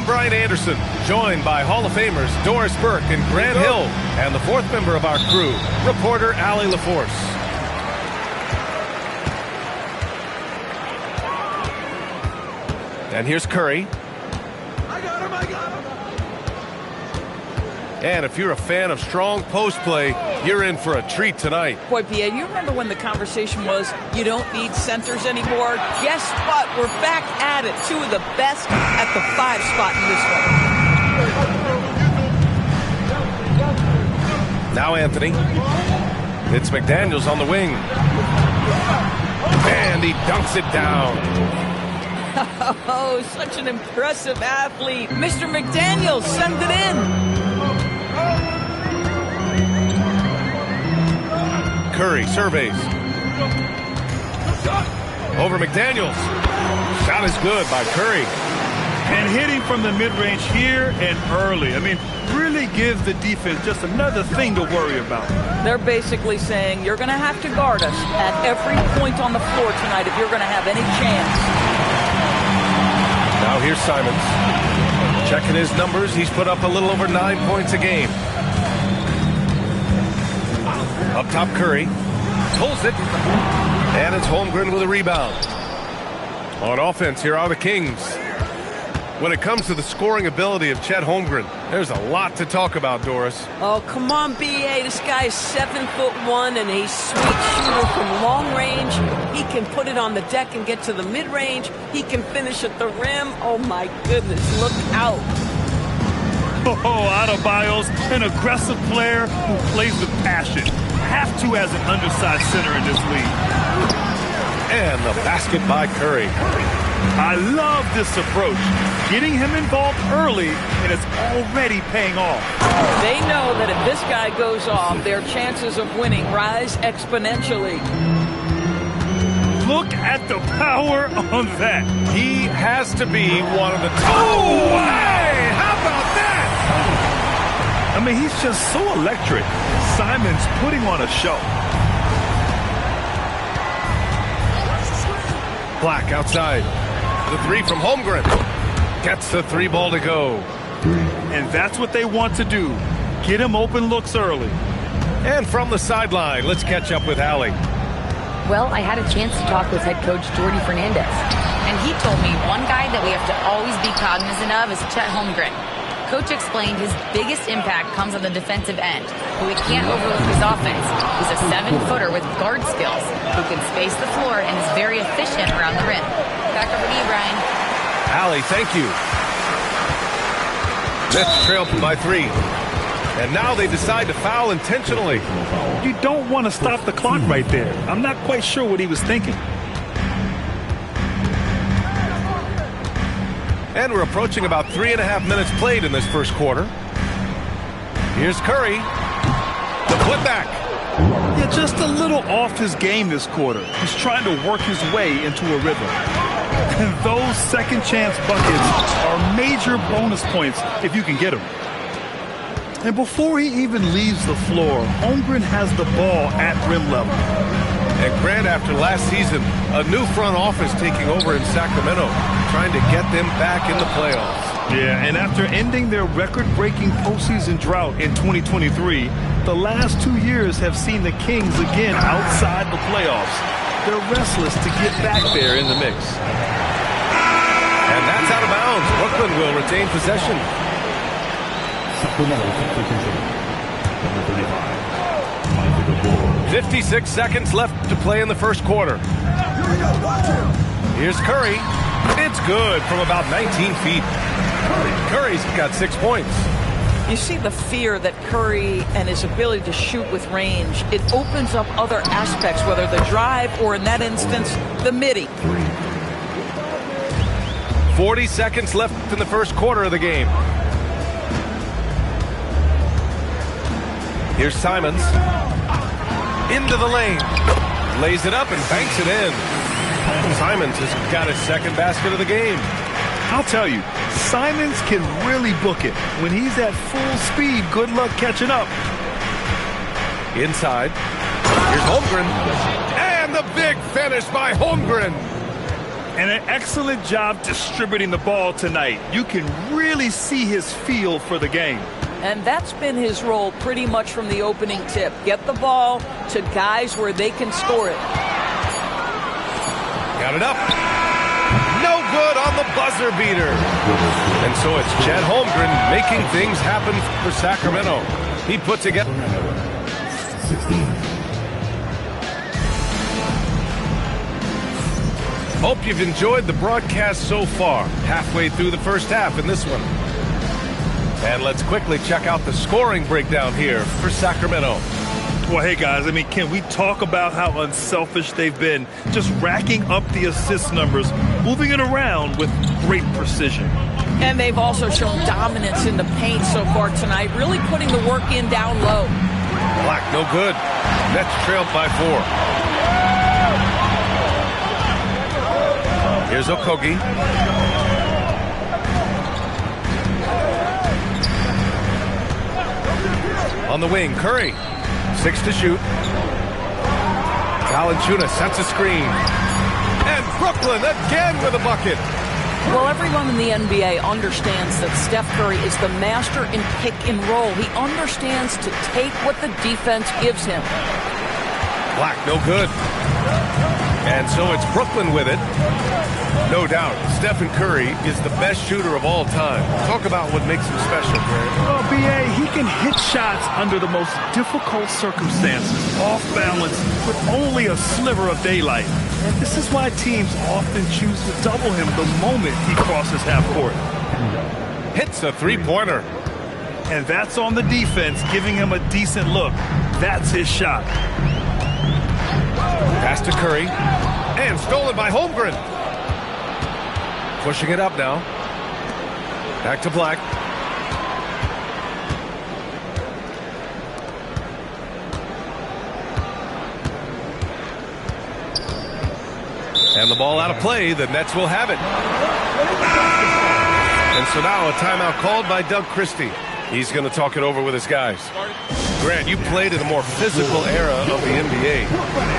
I'm Brian Anderson, joined by Hall of Famers Doris Burke and Grant Hill, and the fourth member of our crew, reporter Allie LaForce. And here's Curry. I got him. And if you're a fan of strong post play, you're in for a treat tonight. Boy, Pierre, you remember when the conversation was you don't need centers anymore? Guess what? We're back at it. Two of the best at the 5 spot in this one. Now Anthony. It's McDaniels on the wing. And he dunks it down. Oh, such an impressive athlete. Mr. McDaniels, send it in. Curry surveys. Over McDaniels. Shot is good by Curry. And hitting from the mid-range here and early. I mean, really gives the defense just another thing to worry about. They're basically saying you're going to have to guard us at every point on the floor tonight if you're going to have any chance. Now here's Simons. Checking his numbers, he's put up a little over 9 points a game. Up top, Curry pulls it, and it's Holmgren with a rebound. On offense, here are the Kings. When it comes to the scoring ability of Chet Holmgren, there's a lot to talk about, Doris. Oh, come on, B.A. This guy is 7'1", and he's sweet shooter from long range. He can put it on the deck and get to the mid-range. He can finish at the rim. Oh, my goodness, look out. Oh, Adebayo's an aggressive player who plays with passion. Have to as an undersized center in this league. And the basket by Curry. I love this approach. Getting him involved early, and it's already paying off. They know that if this guy goes off, their chances of winning rise exponentially. Look at the power on that. He has to be one of the top. Oh, hey, how about that? I mean, he's just so electric. Simon's putting on a show. Black outside. The three from Holmgren. Gets the 3 ball to go. And that's what they want to do. Get him open looks early. And from the sideline, let's catch up with Allie. Well, I had a chance to talk with head coach Jordy Fernandez. And he told me one guy that we have to always be cognizant of is Chet Holmgren. Coach explained his biggest impact comes on the defensive end, but we can't overlook his offense. He's a 7-footer with guard skills who can space the floor and is very efficient around the rim. Back over to you, Brian. Allie, thank you. Nets trailed by 3. And now they decide to foul intentionally. You don't want to stop the clock right there. I'm not quite sure what he was thinking. And we're approaching about 3.5 minutes played in this first quarter. Here's Curry. The putback. Yeah, just a little off his game this quarter. He's trying to work his way into a rhythm. And those second chance buckets are major bonus points if you can get them. And before he even leaves the floor, Holmgren has the ball at rim level. And Grant, after last season, a new front office taking over in Sacramento, trying to get them back in the playoffs. Yeah, and after ending their record-breaking postseason drought in 2023, the last 2 years have seen the Kings again outside the playoffs. They're restless to get back there in the mix. And that's out of bounds. Brooklyn will retain possession. 56 seconds left to play in the first quarter. Here's Curry. It's good from about 19 feet. Curry's got 6 points. You see the fear that Curry and his ability to shoot with range, it opens up other aspects, whether the drive or in that instance, the midi. 40 seconds left in the first quarter of the game. Here's Simons. Into the lane. Lays it up and banks it in. Simons has got his second basket of the game. I'll tell you, Simons can really book it. When he's at full speed, good luck catching up. Inside. Here's Holmgren. And the big finish by Holmgren. And an excellent job distributing the ball tonight. You can really see his feel for the game. And that's been his role pretty much from the opening tip. Get the ball to guys where they can score it. Got it up. No good on the buzzer beater. And so it's Chet Holmgren making things happen for Sacramento. He put together. Hope you've enjoyed the broadcast so far. Halfway through the first half in this one. And let's quickly check out the scoring breakdown here for Sacramento. Well, hey, guys, I mean, can we talk about how unselfish they've been? Just racking up the assist numbers, moving it around with great precision. And they've also shown dominance in the paint so far tonight, really putting the work in down low. Black, no good. Nets trailed by 4. Here's Okogie. On the wing, Curry. 6 to shoot. Valanciunas sets a screen. And Brooklyn again with a bucket. Well, everyone in the NBA understands that Steph Curry is the master in pick and roll. He understands to take what the defense gives him. Black, no good. And so it's Brooklyn with it. No doubt, Stephen Curry is the best shooter of all time. Talk about what makes him special, Grant. Well, B.A., he can hit shots under the most difficult circumstances, off balance, with only a sliver of daylight. And this is why teams often choose to double him the moment he crosses half court. Hits a three-pointer. And that's on the defense, giving him a decent look. That's his shot. Pass to Curry. And stolen by Holmgren. Pushing it up now. Back to Black. And the ball out of play. The Nets will have it. And so now a timeout called by Doug Christie. He's going to talk it over with his guys. Grant, you played in a more physical era of the NBA.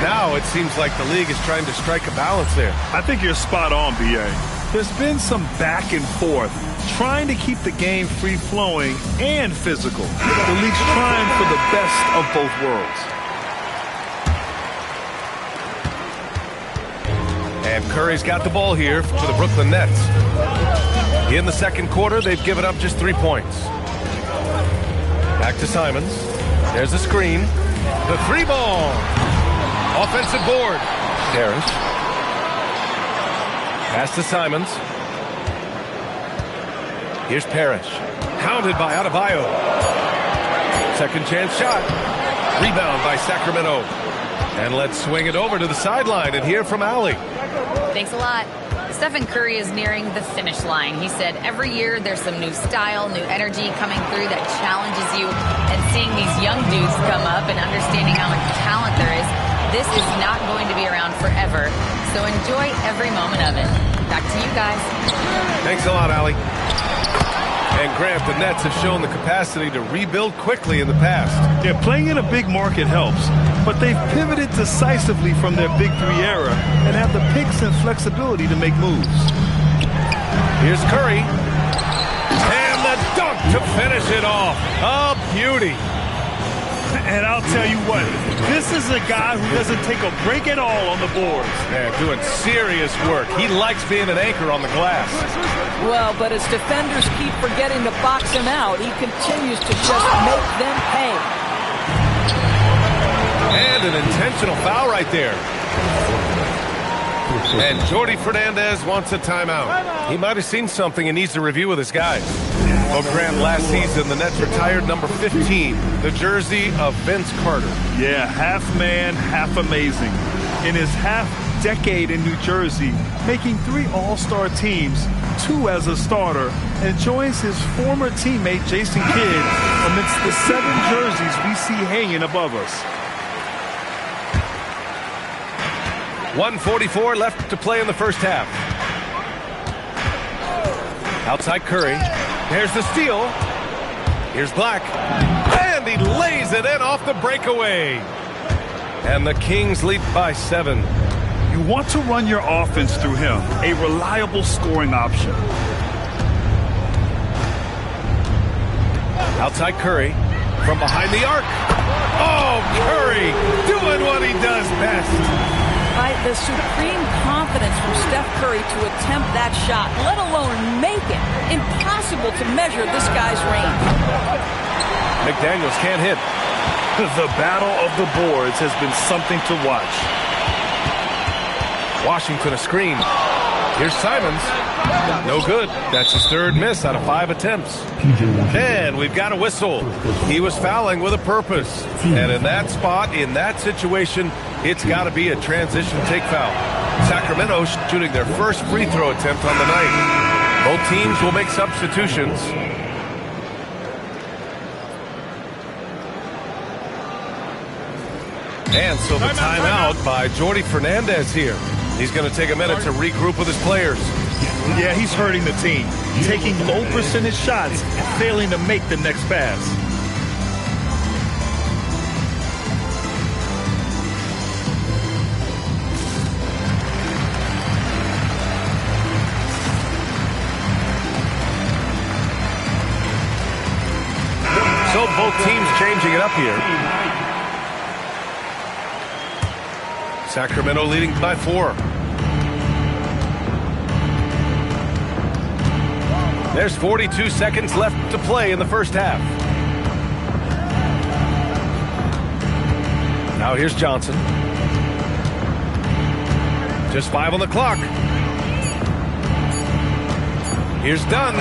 Now it seems like the league is trying to strike a balance there. I think you're spot on, B.A. There's been some back and forth, trying to keep the game free-flowing and physical. The league's trying for the best of both worlds. And Curry's got the ball here for the Brooklyn Nets. In the second quarter, they've given up just 3 points. Back to Simons. There's a screen. The three ball. Offensive board. Harris. Pass to Simons. Here's Parrish. Hounded by Adebayo. Second chance shot. Rebound by Sacramento. And let's swing it over to the sideline and hear from Allie. Thanks a lot. Stephen Curry is nearing the finish line. He said every year there's some new style, new energy coming through that challenges you. And seeing these young dudes come up and understanding how much talent there is, this is not going to be around forever. So enjoy every moment of it. Back to you guys. Thanks a lot, Allie. And Grant, the Nets have shown the capacity to rebuild quickly in the past. Yeah, playing in a big market helps, but they've pivoted decisively from their Big Three era and have the picks and flexibility to make moves. Here's Curry. And the dunk to finish it off. A beauty. And I'll tell you what, this is a guy who doesn't take a break at all on the boards. Man, doing serious work. He likes being an anchor on the glass. Well, but as defenders keep forgetting to box him out, he continues to just make them pay. And an intentional foul right there. And Jordi Fernandez wants a timeout. He might have seen something and needs to review with his guys. Well, Grant, last season, the Nets retired number 15, the jersey of Vince Carter. Yeah, half man, half amazing. In his half-decade in New Jersey, making 3 All-Star teams, 2 as a starter, and joins his former teammate Jason Kidd amidst the 7 jerseys we see hanging above us. 1:44 left to play in the first half. Outside Curry. There's the steal. Here's Black. And he lays it in off the breakaway. And the Kings lead by 7. You want to run your offense through him, a reliable scoring option. Outside Curry from behind the arc. Oh, Curry doing what he does best. Right, the supreme confidence from Steph Curry to attempt that shot, let alone make it. Impossible to measure this guy's range. McDaniels can't hit. The battle of the boards has been something to watch. Washington a screen. Here's Simons. No good. That's his third miss out of 5 attempts. And we've got a whistle. He was fouling with a purpose. And in that spot, in that situation, it's got to be a transition take foul. Sacramento shooting their first free throw attempt on the night. Both teams will make substitutions. And so the timeout by Jordi Fernandez here. He's going to take a minute to regroup with his players. Yeah, he's hurting the team. Taking low percentage shots, failing to make the next pass. So both teams changing it up here. Sacramento leading by 4. There's 42 seconds left to play in the first half. Now here's Johnson. Just 5 on the clock. Here's Dunn.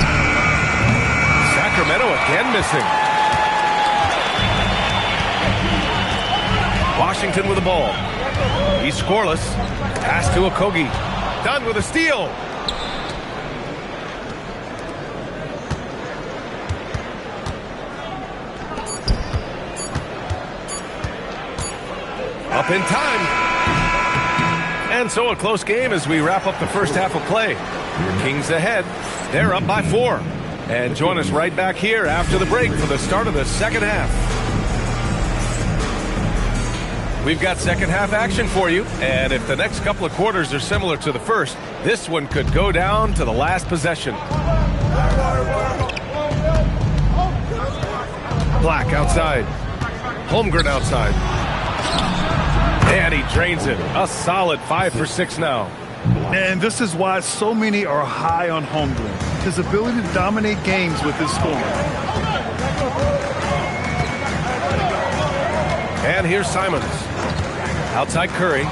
Sacramento again missing. Washington with the ball. He's scoreless. Pass to Okogie. Dunn with a steal. Up in time. And so a close game as we wrap up the first half of play. Kings ahead. They're up by 4. And join us right back here after the break for the start of the second half. We've got second half action for you. And if the next couple of quarters are similar to the first, this one could go down to the last possession. Black outside. Holmgren outside. And he drains it. A solid 5 for 6 now. And this is why so many are high on Holmgren. His ability to dominate games with his scoring. And here's Simons. Outside Curry.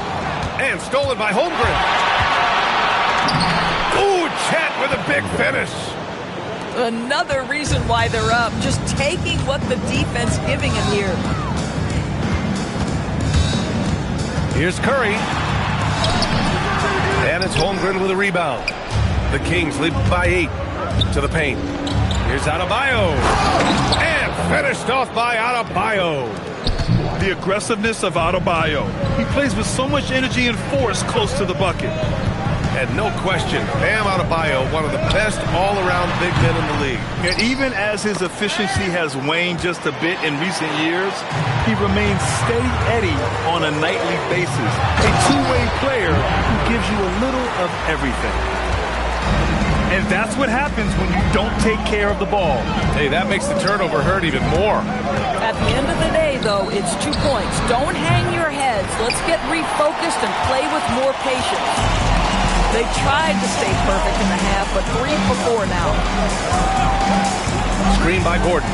And stolen by Holmgren. Ooh, Chet with a big finish. Another reason why they're up. Just taking what the defense giving him here. Here's Curry. And it's Holmgren with a rebound. The Kings lead by 8 to the paint. Here's Adebayo. And finished off by Adebayo. The aggressiveness of Adebayo. He plays with so much energy and force close to the bucket. And no question, Bam Adebayo, one of the best all-around big men in the league. And even as his efficiency has waned just a bit in recent years, he remains steady Eddie on a nightly basis. A two-way player who gives you a little of everything. And that's what happens when you don't take care of the ball. Hey, that makes the turnover hurt even more. At the end of the day, though, it's 2 points. Don't hang your heads. Let's get refocused and play with more patience. They tried to stay perfect in the half, but 3 for 4 now. Screen by Gordon.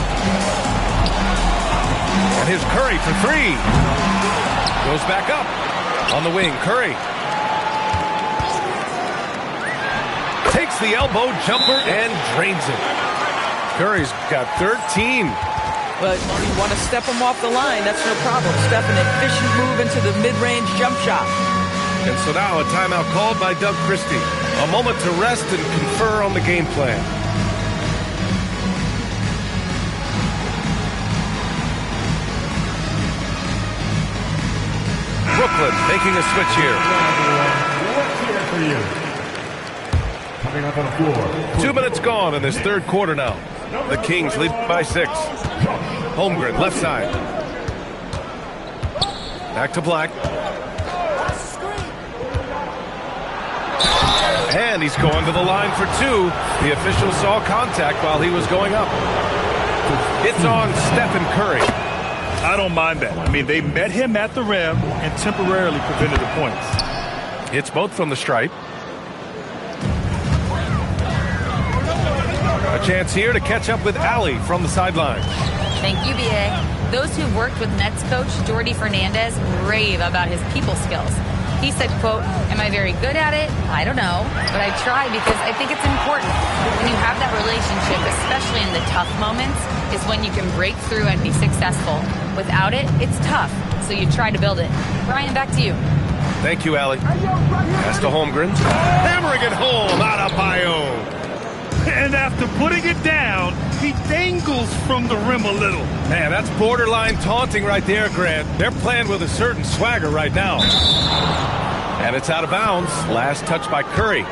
And here's Curry for 3. Goes back up. On the wing, Curry. Takes the elbow jumper and drains it. Curry's got 13. But you want to step him off the line, that's no problem. Step an efficient move into the mid-range jump shot. And so now a timeout called by Doug Christie. A moment to rest and confer on the game plan. Brooklyn making a switch here. Coming up on the floor. 2 minutes gone in this third quarter now. The Kings lead by 6. Holmgren left side. Back to Black. And he's going to the line for two. The official saw contact while he was going up. It's on Stephen Curry. I don't mind that. I mean, they met him at the rim and temporarily prevented the points. It's both from the stripe. A chance here to catch up with Allie from the sideline. Thank you, B.A. Those who've worked with Nets coach Jordy Fernandez rave about his people skills. He said, quote, "Am I very good at it? I don't know, but I try because I think it's important. When you have that relationship, especially in the tough moments, is when you can break through and be successful. Without it, it's tough, so you try to build it." Brian, back to you. Thank you, Allie. Pass to Holmgren. Hammering it home out of Bio. And after putting it down, he dangles from the rim a little. Man, that's borderline taunting right there, Grant. They're playing with a certain swagger right now. And it's out of bounds. Last touch by Curry.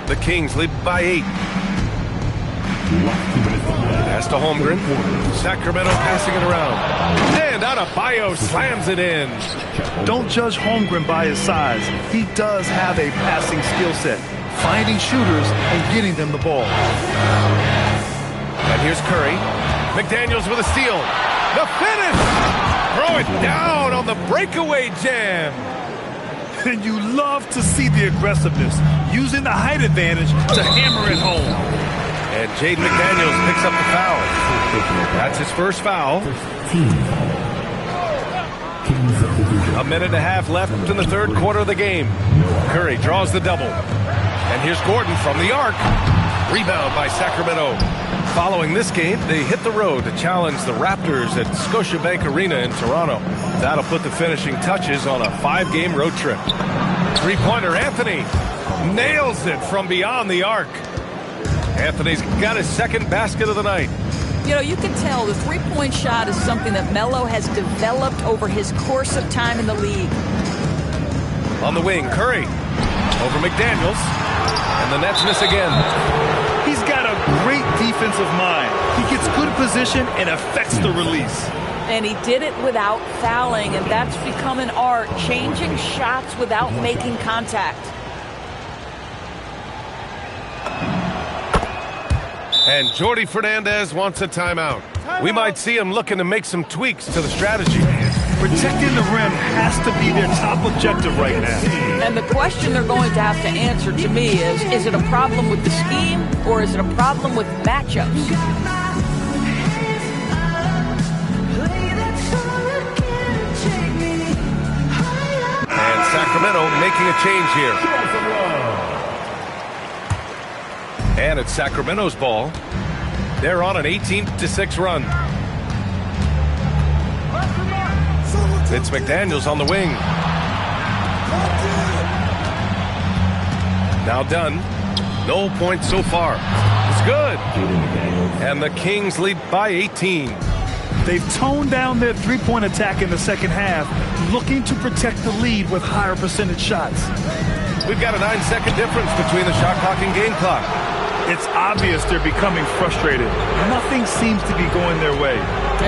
The Kings lead by 8. Pass to Holmgren. Sacramento passing it around. And Adebayo slams it in. Don't judge Holmgren by his size. He does have a passing skill set, finding shooters and getting them the ball. And here's Curry. McDaniels with a steal. The finish! Throw it down on the breakaway jam. And you love to see the aggressiveness, using the height advantage to hammer it home. And Jaden McDaniels picks up the foul. That's his first foul. A minute and a half left in the third quarter of the game. Curry draws the double. And here's Gordon from the arc. Rebound by Sacramento. Following this game, they hit the road to challenge the Raptors at Scotiabank Arena in Toronto. That'll put the finishing touches on a 5-game road trip. Three-pointer Anthony nails it from beyond the arc. Anthony's got his second basket of the night. You know, you can tell the three-point shot is something that Melo has developed over his course of time in the league. On the wing, Curry over McDaniels, and the Nets miss again. He's got a great defensive mind. He gets good position and affects the release. And he did it without fouling, and that's become an art, changing shots without making contact. And Jordy Fernandez wants a timeout. We might see him looking to make some tweaks to the strategy. Protecting the rim has to be their top objective right now. And the question they're going to have to answer to me is it a problem with the scheme or is it a problem with matchups? And Sacramento making a change here. And it's Sacramento's ball. They're on an 18-6 run. It's McDaniels on the wing. Now done. No points so far. It's good. And the Kings lead by 18. They've toned down their three-point attack in the second half, looking to protect the lead with higher percentage shots. We've got a 9-second difference between the shot clock and game clock. It's obvious they're becoming frustrated. Nothing seems to be going their way.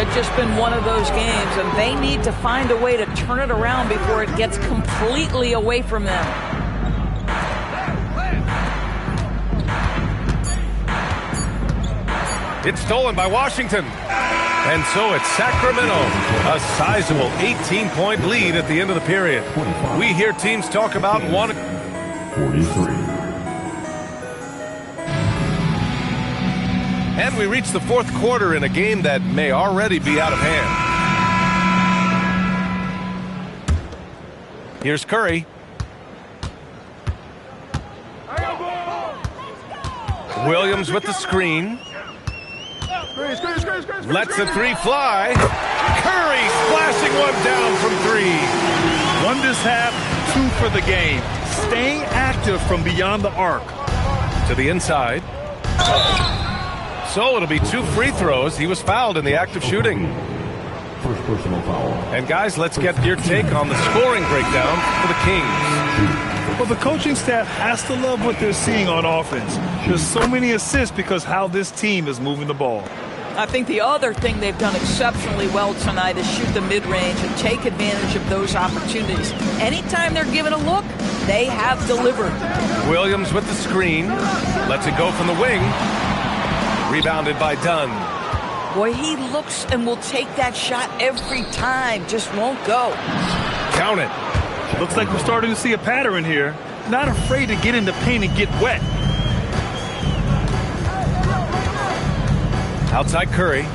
It's just been one of those games, and they need to find a way to turn it around before it gets completely away from them. It's stolen by Washington. And so it's Sacramento, a sizable 18-point lead at the end of the period. We hear teams talk about 43. And we reach the fourth quarter in a game that may already be out of hand. Here's Curry. Williams with the screen. Lets the three fly. Curry splashing one down from 3. One this half, 2 for the game. Staying active from beyond the arc. To the inside. So it'll be 2 free throws. He was fouled in the act of shooting. First personal foul. And guys, let's get your take on the scoring breakdown for the Kings. Well, the coaching staff has to love what they're seeing on offense. There's so many assists because how this team is moving the ball. I think the other thing they've done exceptionally well tonight is shoot the mid-range and take advantage of those opportunities. Anytime they're given a look, they have delivered. Williams with the screen. Lets it go from the wing. Rebounded by Dunn. Boy, he looks and will take that shot every time. Just won't go. Count it. Looks like we're starting to see a pattern here. Not afraid to get in the paint and get wet. Outside Curry.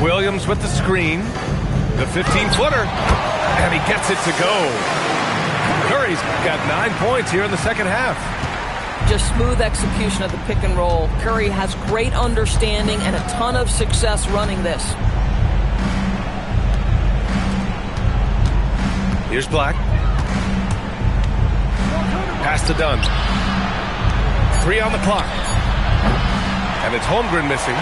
Williams with the screen. The 15-footer. And he gets it to go. Curry's got 9 points here in the second half. Just smooth execution of the pick and roll. Curry has great understanding and a ton of success running this. Here's Black. Pass to Dunn. 3 on the clock. And it's Holmgren missing.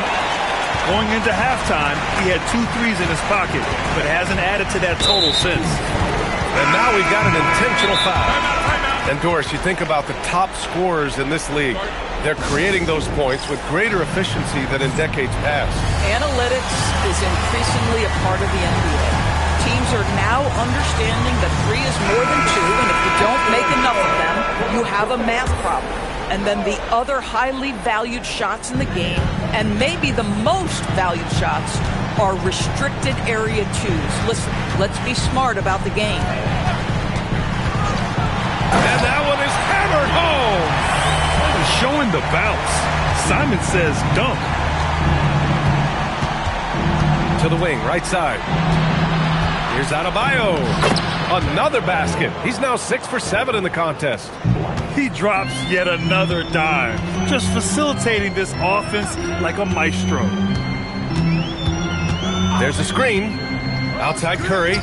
Going into halftime, he had 2 threes in his pocket, but hasn't added to that total since. And now we've got an intentional foul. And Doris, you think about the top scorers in this league. They're creating those points with greater efficiency than in decades past. Analytics is increasingly a part of the NBA. Teams are now understanding that 3 is more than 2, and if you don't make enough of them, you have a math problem. And then the other highly valued shots in the game, and maybe the most valued shots, are restricted area 2s. Listen, let's be smart about the game. And that one is hammered home. Showing the bounce. Simon says dunk. To the wing, right side. Here's Adebayo. Another basket. He's now 6 for 7 in the contest. He drops yet another dime, just facilitating this offense like a maestro. There's a screen. Outside Curry.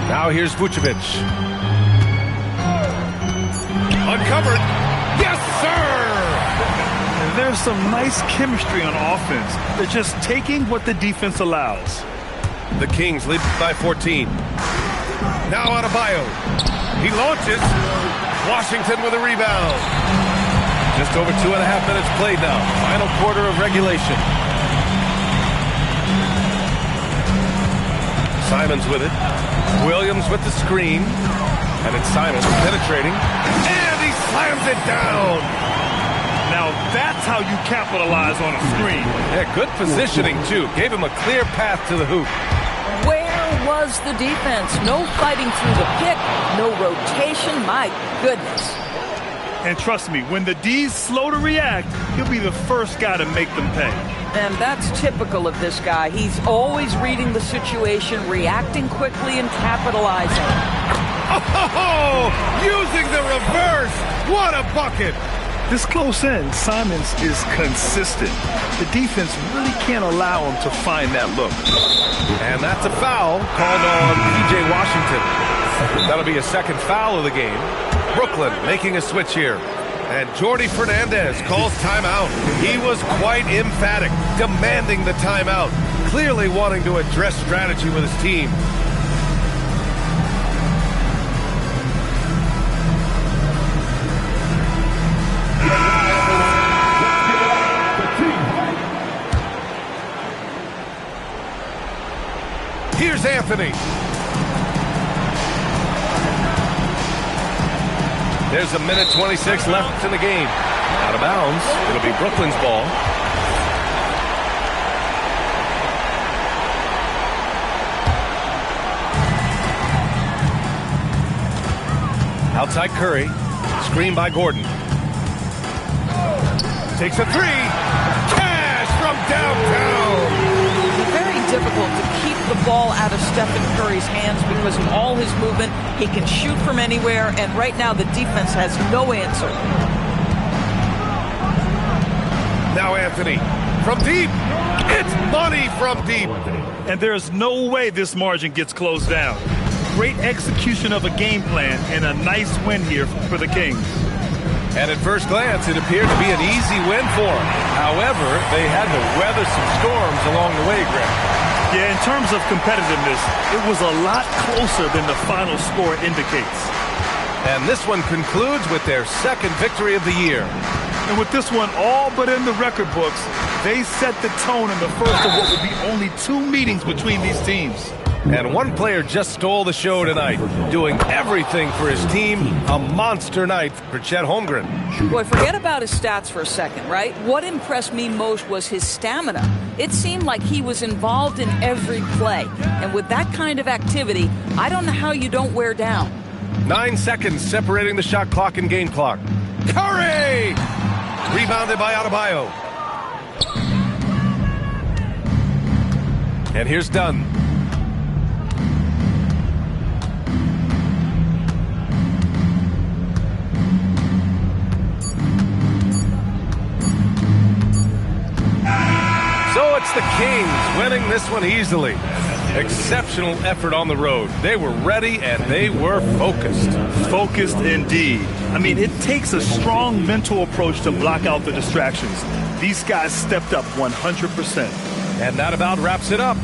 Now here's Vucevic. Uncovered. Yes, sir! And there's some nice chemistry on offense. They're just taking what the defense allows. The Kings lead by 14. Now Adebayo. He launches. Washington with a rebound. Just over 2.5 minutes played now. Final quarter of regulation. Simons with it. Williams with the screen. And it's Simons penetrating. And he slams it down. Now that's how you capitalize on a screen. Yeah, good positioning, too. Gave him a clear path to the hoop. Where was the defense? No fighting through the pick, no rotation. My goodness. And trust me, when the D's slow to react, he'll be the first guy to make them pay. And that's typical of this guy. He's always reading the situation, reacting quickly, and capitalizing. Oh, using the reverse. What a bucket. This close in, Simons is consistent. The defense really can't allow him to find that look. And that's a foul called on P.J. Washington. That'll be a second foul of the game. Brooklyn making a switch here. And Jordi Fernandez calls timeout. He was quite emphatic, demanding the timeout, clearly wanting to address strategy with his team. Here's Anthony. There's a minute 26 left in the game. Out of bounds. It'll be Brooklyn's ball. Outside Curry. Screen by Gordon. Takes a 3. Cash from downtown. Very difficult to keep the ball out of Stephen Curry's hands because of all his movement. He can shoot from anywhere, and right now the defense has no answer. Now Anthony from deep. It's money from deep. And there's no way this margin gets closed down. Great execution of a game plan and a nice win here for the Kings. And at first glance, it appeared to be an easy win for them. However, they had to weather some storms along the way, Greg. Yeah, in terms of competitiveness, it was a lot closer than the final score indicates. And this one concludes with their second victory of the year. And with this one all but in the record books, they set the tone in the first of what will be only 2 meetings between these teams. And one player just stole the show tonight, doing everything for his team. A monster night for Chet Holmgren. Boy, forget about his stats for a second, right? What impressed me most was his stamina. It seemed like he was involved in every play. And with that kind of activity, I don't know how you don't wear down. 9 seconds separating the shot clock and game clock. Curry! Rebounded by Adebayo. And here's Dunn. So it's the Kings winning this one easily. Exceptional effort on the road. They were ready and they were focused. Focused indeed. I mean, it takes a strong mental approach to block out the distractions. These guys stepped up 100%. And that about wraps it up.